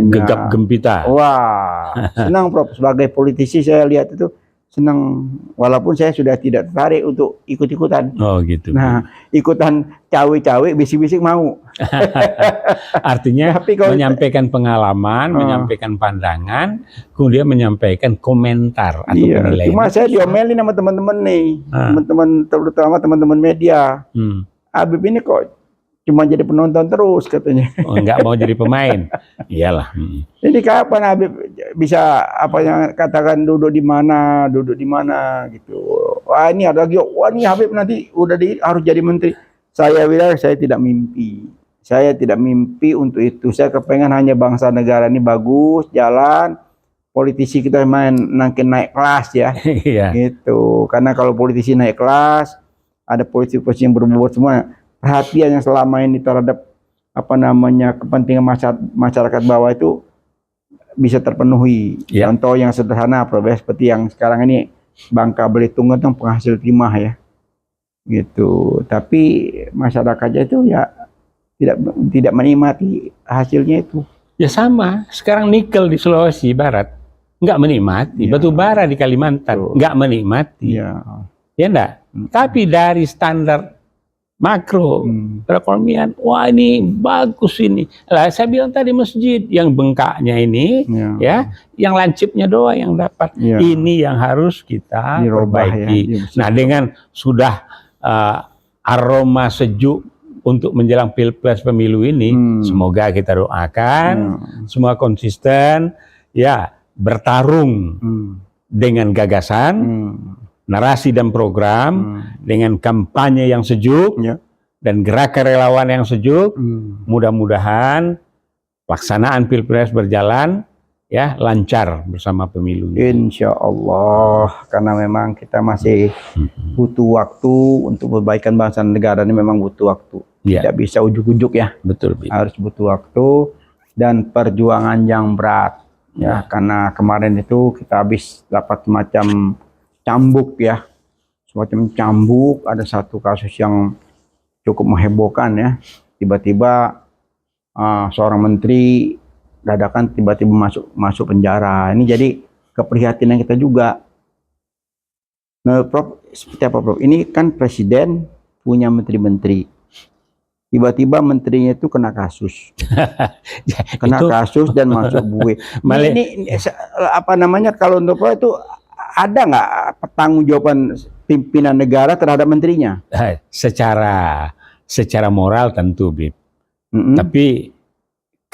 gegap gempita. Wah, senang Prof. Sebagai politisi saya lihat itu senang, walaupun saya sudah tidak tertarik untuk ikut-ikutan. Oh gitu. Nah, ikutan cawe-cawe, bisik-bisik mau. Artinya menyampaikan pengalaman, menyampaikan pandangan, kemudian menyampaikan komentar atau penilaian. Cuma saya diomelin sama teman-teman nih, teman-teman, terutama teman-teman media. Habib ini kok cuma jadi penonton terus katanya. Oh, nggak mau jadi pemain. Iyalah. Ini kapan Habib bisa yang katakan duduk di mana gitu. Wah ini ada lagi. Wah ini Habib nanti harus jadi menteri. Saya bilang saya tidak mimpi. Saya tidak mimpi untuk itu. Saya kepengen hanya bangsa negara ini bagus, jalan. Politisi kita makin naik kelas ya. Gitu. Karena kalau politisi naik kelas, ada politisi yang berbobot semua. Perhatian yang selama ini terhadap kepentingan masyarakat bawah itu bisa terpenuhi. Contoh yang sederhana, seperti yang sekarang ini Bangka Belitung itu penghasil timah ya, gitu. Tapi masyarakatnya itu ya tidak menikmati hasilnya itu. Ya sama. Sekarang nikel di Sulawesi Barat nggak menikmati, batu bara di Kalimantan nggak menikmati, ya enggak. Tapi dari standar makro perekonomian, wah ini bagus ini. Lah saya bilang tadi masjid yang bengkaknya ini yang lancipnya doang yang dapat. Ini yang harus kita perbaiki. Nah, dengan sudah aroma sejuk untuk menjelang Pilpres pemilu ini, semoga kita doakan semua konsisten bertarung dengan gagasan, narasi dan program, dengan kampanye yang sejuk dan gerakan relawan yang sejuk. Mudah-mudahan pelaksanaan Pilpres berjalan lancar bersama pemilu. Insya Allah, karena memang kita masih butuh waktu untuk perbaikan bangsa dan negara ini, memang butuh waktu. Tidak bisa ujuk-ujuk ya. Betul. Harus butuh waktu dan perjuangan yang berat. Karena kemarin itu kita habis dapat semacam cambuk, ada satu kasus yang cukup menghebohkan ya. Tiba-tiba seorang menteri dadakan tiba-tiba masuk penjara. Ini jadi keprihatinan kita juga. Nah, Prof, seperti apa Prof? Ini kan presiden punya menteri-menteri. Tiba-tiba menterinya itu kena kasus. Kasus dan masuk bue. Ini kalau untuk Prof itu ada nggak pertanggungjawaban pimpinan negara terhadap menterinya? Secara moral tentu, Bib. Tapi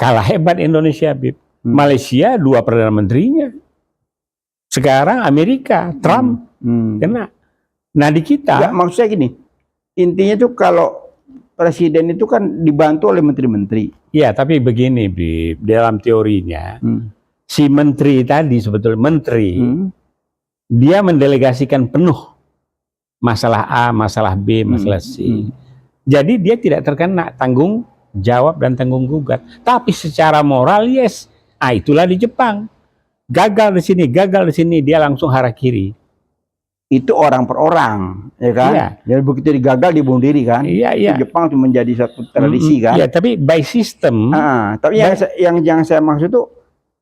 kalah hebat Indonesia, Bib. Malaysia 2 perdana menterinya. Sekarang Amerika, Trump kena. Nah di kita, maksud saya gini, intinya tuh kalau presiden itu kan dibantu oleh menteri-menteri. Ya, tapi begini, Bib, dalam teorinya si menteri tadi sebetulnya dia mendelegasikan penuh masalah A, masalah B, masalah C. Jadi dia tidak terkena tanggung jawab dan tanggung gugat. Tapi secara moral itulah di Jepang. Gagal di sini, dia langsung harakiri. Itu orang per orang, ya kan? Jadi begitu digagal dibunuh diri kan? Jepang itu menjadi satu tradisi kan? Iya, tapi by system. Tapi yang saya maksud itu,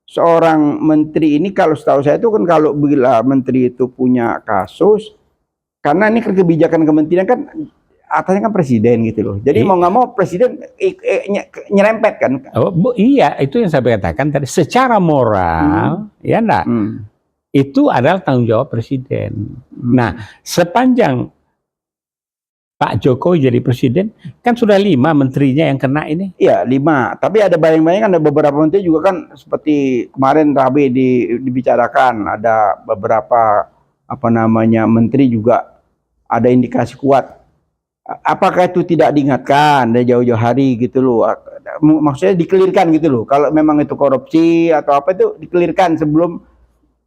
seorang menteri ini, kalau setahu saya itu kan, kalau bila menteri itu punya kasus, karena ini kebijakan kementerian kan atasnya kan presiden gitu loh. Jadi mau nggak mau presiden nyerempet kan? Itu yang saya katakan tadi. Secara moral, itu adalah tanggung jawab presiden. Nah, sepanjang Pak Jokowi jadi presiden, kan sudah 5 menterinya yang kena ini. Iya, 5. Tapi ada bayang-bayang ada beberapa menteri juga kan seperti kemarin Rabi dibicarakan ada beberapa apa namanya menteri juga ada indikasi kuat. Apakah itu tidak diingatkan dari jauh-jauh hari gitu loh? Maksudnya dikelirkan gitu loh. Kalau memang itu korupsi atau apa itu dikelirkan sebelum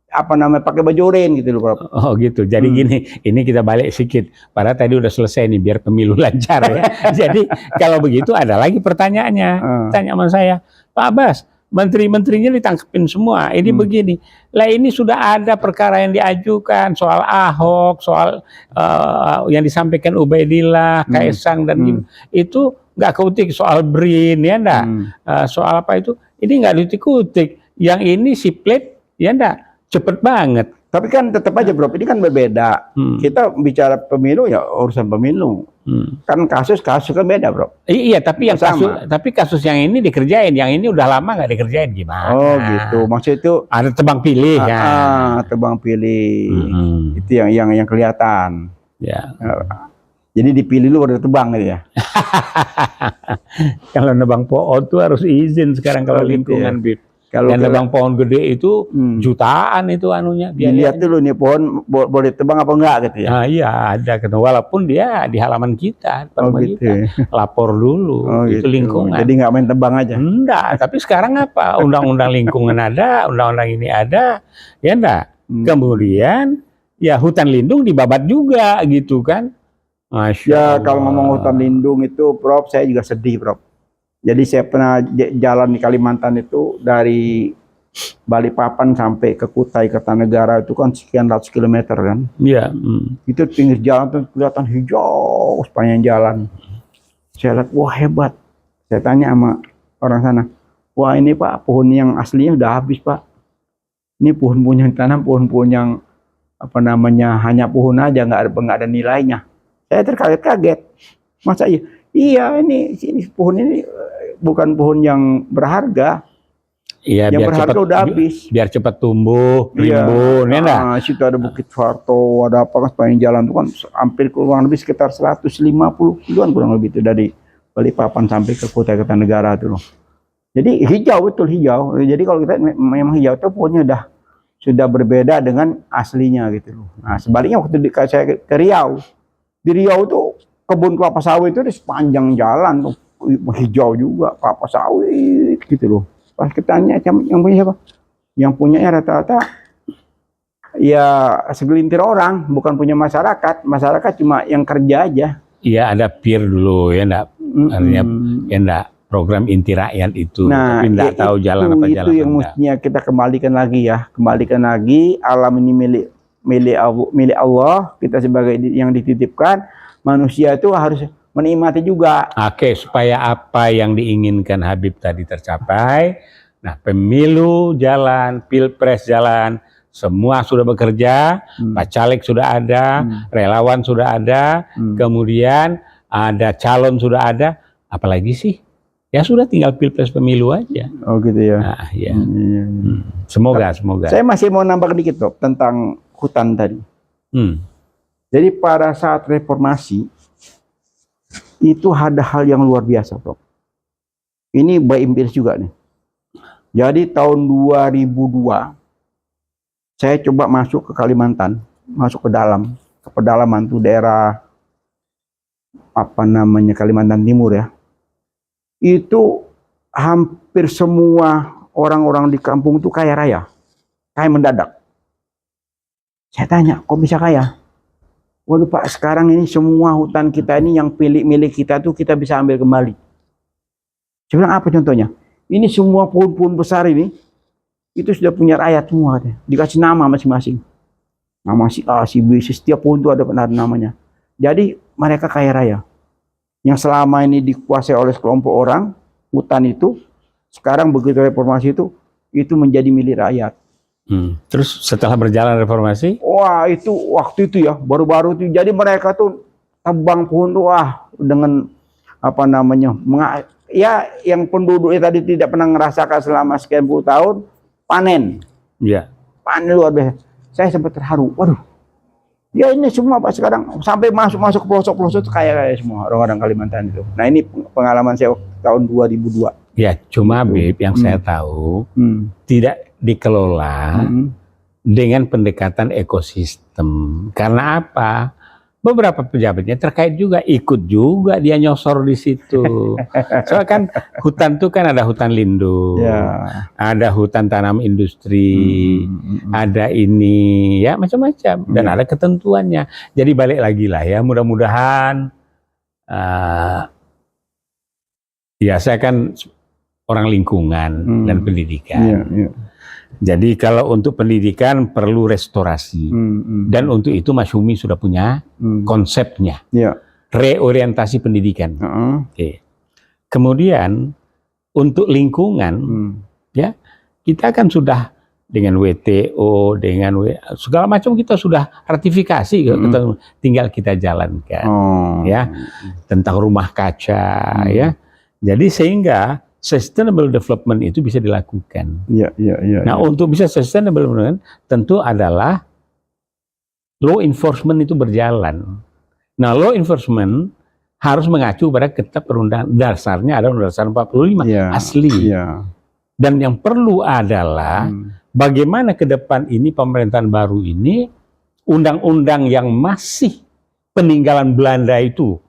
apa namanya pakai baju oranye gitu loh, Prof. Oh gitu. Jadi gini, ini kita balik sedikit. Padahal tadi udah selesai nih biar pemilu lancar ya. Jadi kalau begitu ada lagi pertanyaannya. Tanya sama saya, Pak Abbas, menteri-menterinya ditangkepin semua. Ini begini. Lah ini sudah ada perkara yang diajukan soal Ahok, soal yang disampaikan Ubaidillah, Kaisang dan itu nggak keutik soal BRIN ya enggak. Soal apa itu? Ini nggak diutik-utik. Yang ini siplet ya enggak. Cepet banget. Tapi kan tetap aja bro, ini kan berbeda. Kita bicara pemilu ya urusan pemilu. Kan kasus kan beda bro. Iya, tapi yang kasus yang ini dikerjain, yang ini udah lama nggak dikerjain gimana? Oh gitu, maksud itu ada tebang pilih ya. Tebang pilih. Itu yang kelihatan. Ya. Jadi dipilih lu udah tebang gitu ya. Kalau nebang pohon tuh harus izin sekarang kalau lingkungan gitu ya. Bib. Kalau yang nebang pohon gede itu jutaan itu anunya. Dilihat dulu nih pohon boleh tebang apa enggak gitu ya. Nah, iya ada kan, walaupun dia di halaman kita, gitu. kita lapor dulu itu gitu. lingkungan. Jadi nggak main tebang aja. Enggak, tapi sekarang apa? Undang-undang lingkungan ada, undang-undang ini ada, ya enggak. Kemudian ya hutan lindung dibabat juga gitu kan. Masya ya Allah. Kalau ngomong hutan lindung itu, Prof, saya juga sedih, Prof. Jadi saya pernah jalan di Kalimantan itu dari Balikpapan sampai ke Kutai Kertanegara itu kan sekian ratus kilometer kan. Iya. Itu pinggir jalan tuh kelihatan hijau sepanjang jalan. Saya lihat, wah hebat. Saya tanya sama orang sana, wah ini Pak pohon yang aslinya udah habis Pak. Ini pohon-pohon yang tanam, pohon-pohon yang apa namanya hanya pohon aja, nggak ada nilainya. Saya terkaget-kaget. Masa iya? Iya ini pohon ini bukan pohon yang berharga. Iya, yang berharga udah habis. Biar cepat tumbuh, rimbun, ya enggak? Situ ada Bukit Soeharto, ada apa kan sepanjang jalan itu kan hampir kurang lebih sekitar 150 kiloan kurang lebih itu dari Balikpapan sampai ke Kutai Kertanegara itu loh. Jadi hijau, betul hijau. Jadi kalau kita memang hijau itu pohonnya sudah berbeda dengan aslinya gitu loh. Nah sebaliknya waktu saya ke Riau, di Riau tuh kebun kelapa sawit itu di sepanjang jalan tuh hijau juga kelapa sawit gitu loh. Pas kita tanya yang punya siapa? Yang punyanya rata-rata ya segelintir orang, bukan punya masyarakat. Masyarakat cuma yang kerja aja. Iya, ada PIR dulu ya enggak? Artinya ya enggak program inti rakyat itu. Nah, tapi enggak tahu jalan apa jalan. Itu yang mestinya kita kembalikan lagi ya. Kembalikan lagi, alam ini milik Allah, kita sebagai yang dititipkan. Manusia itu harus menikmati juga. Oke, supaya apa yang diinginkan Habib tadi tercapai. Nah, pemilu jalan, pilpres jalan, semua sudah bekerja, Pak Caleg sudah ada, relawan sudah ada, kemudian ada calon sudah ada, apalagi sih? Ya sudah tinggal pilpres pemilu aja. Oh gitu ya. Nah, ya. Semoga. Saya masih mau nambah dikit Dok tentang hutan tadi. Jadi pada saat reformasi itu ada hal yang luar biasa, Prof. Ini by empiris juga nih. Jadi tahun 2002 saya coba masuk ke Kalimantan, masuk ke pedalaman tuh daerah apa namanya Kalimantan Timur ya. Itu hampir semua orang-orang di kampung itu kaya raya, kaya mendadak. Saya tanya, kok bisa kaya? Waduh Pak, sekarang ini semua hutan kita ini yang milik kita tuh kita bisa ambil kembali. Saya bilang apa contohnya? Ini semua pohon-pohon besar ini, itu sudah punya rakyat semua. Dikasih nama masing-masing. Nama si A, si B, setiap pohon itu ada namanya. Jadi mereka kaya raya. Yang selama ini dikuasai oleh sekelompok orang, hutan itu, sekarang begitu reformasi itu menjadi milik rakyat. Terus setelah berjalan reformasi? Wah itu waktu itu ya baru-baru itu jadi mereka tuh tebang pohon tuh dengan apa namanya ya yang penduduknya tadi tidak pernah ngerasakan selama sekian puluh tahun panen. Iya. Panen luar biasa. Saya sempat terharu. Waduh Ya ini semua Pak sekarang sampai masuk ke pelosok-pelosok itu kayak semua orang-orang Kalimantan itu. Nah ini pengalaman saya tahun 2002. Ya, cuma Bib, yang saya tahu tidak dikelola dengan pendekatan ekosistem. Karena apa? Beberapa pejabatnya terkait juga, ikut juga dia nyosor di situ. Soalnya kan hutan itu kan ada hutan lindung, ada hutan tanam industri, ada ini ya macam-macam, dan ada ketentuannya. Jadi balik lagi lah ya, mudah-mudahan ya saya kan orang lingkungan dan pendidikan. Jadi kalau untuk pendidikan perlu restorasi, dan untuk itu Mas Humi sudah punya konsepnya, reorientasi pendidikan. Oke. Kemudian untuk lingkungan, ya kita kan sudah dengan WTO, dengan segala macam kita sudah ratifikasi, tinggal kita jalankan, ya tentang rumah kaca, ya. Jadi sehingga sustainable development itu bisa dilakukan. Nah, untuk bisa sustainable development tentu adalah law enforcement itu berjalan. Nah, law enforcement harus mengacu pada kitab perundangan, dasarnya ada Undang-Undang 45 asli. Dan yang perlu adalah bagaimana ke depan ini pemerintahan baru ini undang-undang yang masih peninggalan Belanda itu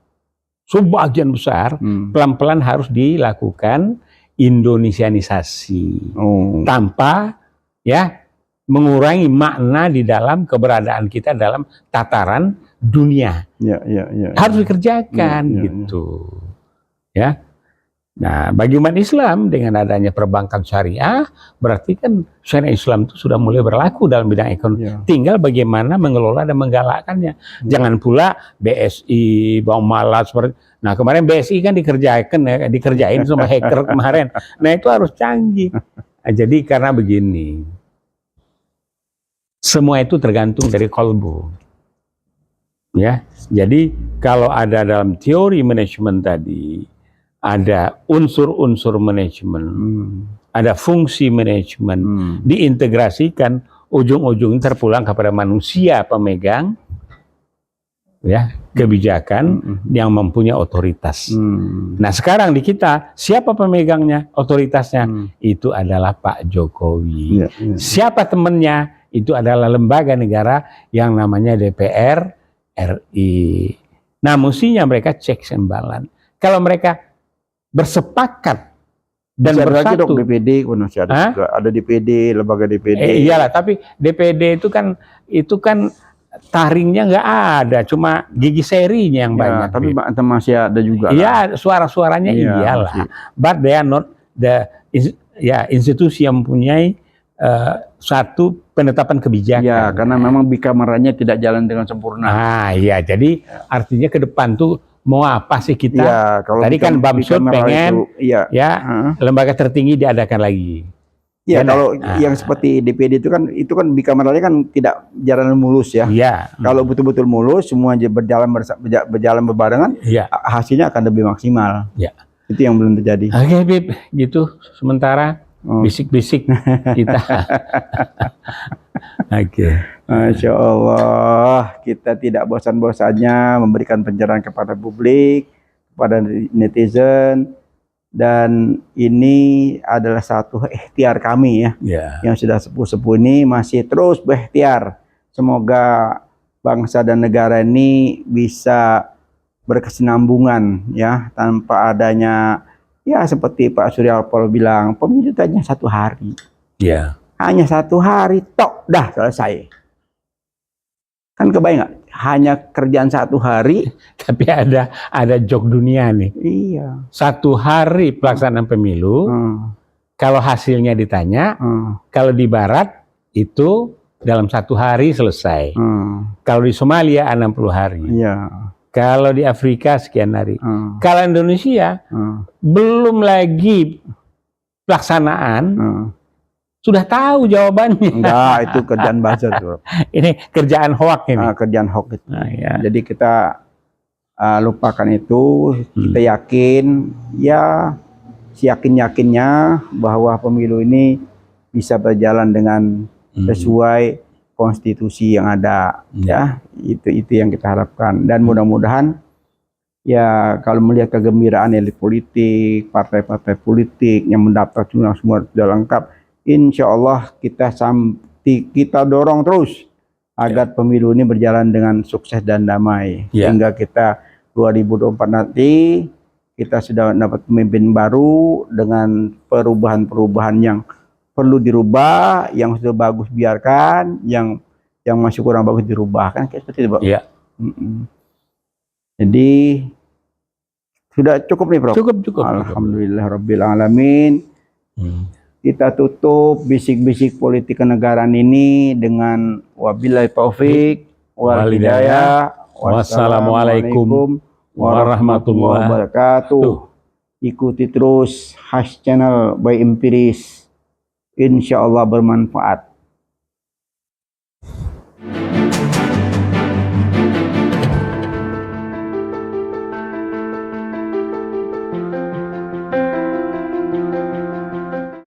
sebagian besar pelan-pelan harus dilakukan Indonesianisasi tanpa ya mengurangi makna di dalam keberadaan kita dalam tataran dunia. Harus dikerjakan gitu. Ya. Nah, bagi umat Islam dengan adanya perbankan syariah, berarti kan syariah Islam itu sudah mulai berlaku dalam bidang ekonomi. Tinggal bagaimana mengelola dan menggalakkannya. Jangan pula BSI, bawang malas seperti. Nah, kemarin BSI kan dikerjain sama hacker kemarin. Nah, itu harus canggih. Nah, jadi karena begini, semua itu tergantung dari kolbu. Ya, jadi kalau ada dalam teori manajemen tadi, ada unsur-unsur manajemen, ada fungsi manajemen, diintegrasikan, ujung-ujung terpulang kepada manusia pemegang ya kebijakan yang mempunyai otoritas. Nah, sekarang di kita siapa pemegangnya, otoritasnya? Itu adalah Pak Jokowi. Siapa temannya? Itu adalah lembaga negara yang namanya DPR RI. Nah, mestinya mereka checks and balance. Kalau mereka bersepakat dan bersatu, DPD masih ada juga, ada DPD, lembaga DPD. Iyalah, tapi DPD itu kan taringnya nggak ada, cuma gigi serinya yang banyak. Tapi masih ada juga. Iya, suara-suaranya iyalah. Masih. But they are not the institusi yang mempunyai satu penetapan kebijakan. Ya, karena memang bikameranya tidak jalan dengan sempurna. Nah, iya, jadi artinya ke depan tuh mau apa sih kita? Ya, kalau tadi kan Bamsud pengen lembaga tertinggi diadakan lagi. Ya, kalau yang seperti DPD itu kan bikameralnya kan tidak jalan mulus ya. Kalau betul-betul mulus, semua berjalan berbarengan, hasilnya akan lebih maksimal. Itu yang belum terjadi. Oke, Bib, gitu sementara bisik-bisik kita. Oke. Masya Allah, kita tidak bosan-bosannya memberikan pencerahan kepada publik, kepada netizen, dan ini adalah satu ikhtiar kami yang sudah sepuh-sepuh ini masih terus berikhtiar. Semoga bangsa dan negara ini bisa berkesinambungan ya, tanpa adanya seperti Pak Surya Paloh bilang, pemilu hanya 1 hari. Hanya 1 hari, tok, dah selesai. Kan kebayang nggak? Hanya kerjaan 1 hari, tapi ada jok dunia nih. 1 hari pelaksanaan pemilu, kalau hasilnya ditanya, kalau di Barat itu dalam 1 hari selesai. Kalau di Somalia 60 hari. Kalau di Afrika sekian hari. Kalau Indonesia belum lagi pelaksanaan. Sudah tahu jawabannya. Enggak, itu kerjaan buzzer tuh. Ini kerjaan hoax ini. Kerjaan hoax itu. Jadi kita lupakan itu. Kita yakin, yakinnya bahwa pemilu ini bisa berjalan dengan sesuai konstitusi yang ada, ya. Itu yang kita harapkan, dan mudah-mudahan ya kalau melihat kegembiraan elit politik, partai-partai politik yang mendaftar semua sudah lengkap, insya Allah kita dorong terus agar pemilu ini berjalan dengan sukses dan damai, sehingga kita 2024 nanti kita sudah dapat pemimpin baru dengan perubahan-perubahan yang perlu dirubah, yang sudah bagus biarkan, yang masih kurang bagus dirubah, kan kayak seperti itu, Pak. Iya. Jadi sudah cukup nih, Prof. Cukup. Alhamdulillahirabbil alamin. Kita tutup bisik-bisik politik kenegaraan ini dengan wabillahi taufik wal hidayah. Wassalamualaikum warahmatullahi wabarakatuh. Ikuti terus Channel by Empiris. Insya Allah bermanfaat.